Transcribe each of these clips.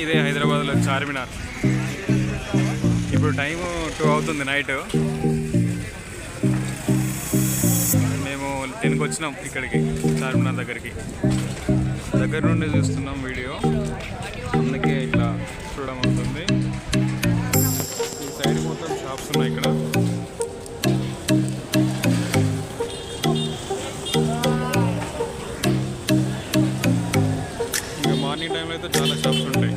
ఇదే హైదరాబాద్లో చార్మినార్. ఇప్పుడు టైము 2 అవుతుంది నైట్. మేము 10కి వచ్చినాం ఇక్కడికి, చార్మినార్ దగ్గరికి. దగ్గర నుండి చూస్తున్నాం వీడియో, అందుకే ఇట్లా చూడడం అవుతుంది. ఈ సైడ్ మొత్తం షాప్స్ ఉన్నాయి ఇక్కడ. ఇంకా మార్నింగ్ టైంలో అయితే చాలా షాప్స్ ఉంటాయి.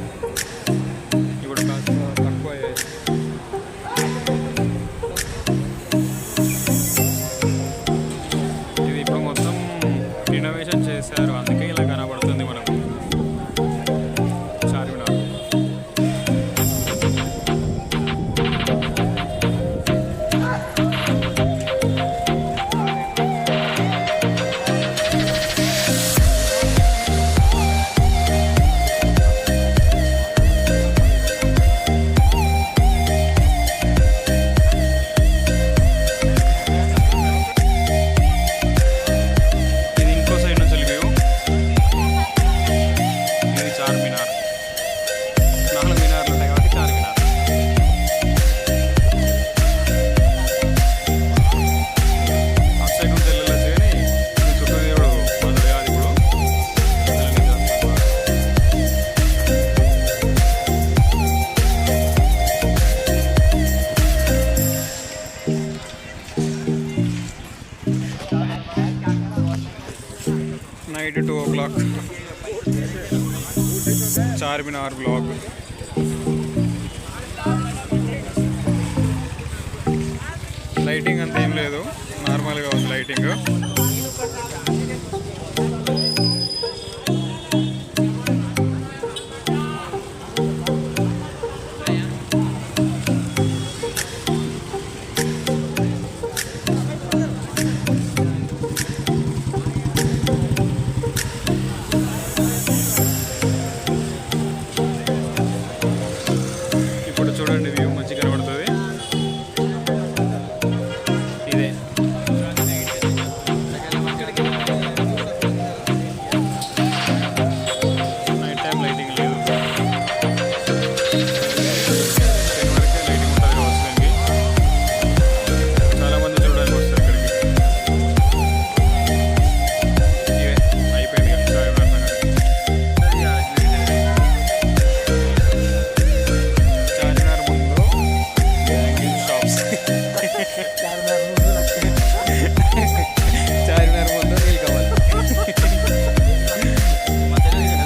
ఇప్పుడు కాస్త తక్కువ అయ్యాయి. ఇది ఇప్పుడు మొత్తం రినోవేషన్ చేశారు, అందుకే ఇలా కనబడుతుంది మనకు Charminar. Night 2 o'clock Charminar blog. Lighting అంత ఏం లేదు, నార్మల్గా ఉంది లైటింగ్. ఇప్పుడు చూడండి, వ్యూ మంచిగా కనబడుతుంది. ఇదే నైట్ టైం లైటింగ్ లేదు, 10 వరకే లైటింగ్ ఉంటుంది కావచ్చు. దానికి చాలా మంది చూడడానికి వస్తారు ఇక్కడికి. ఇవే అయిపోయింది చార్మినార్ నగర్. చార్మినార్ ముందు బ్యాంగిల్ షాప్స్. చార్మినార్ ముందు నీలకమల్.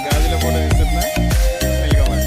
గాజుల ఫోటో తీస్తున్నా నీలకమల్.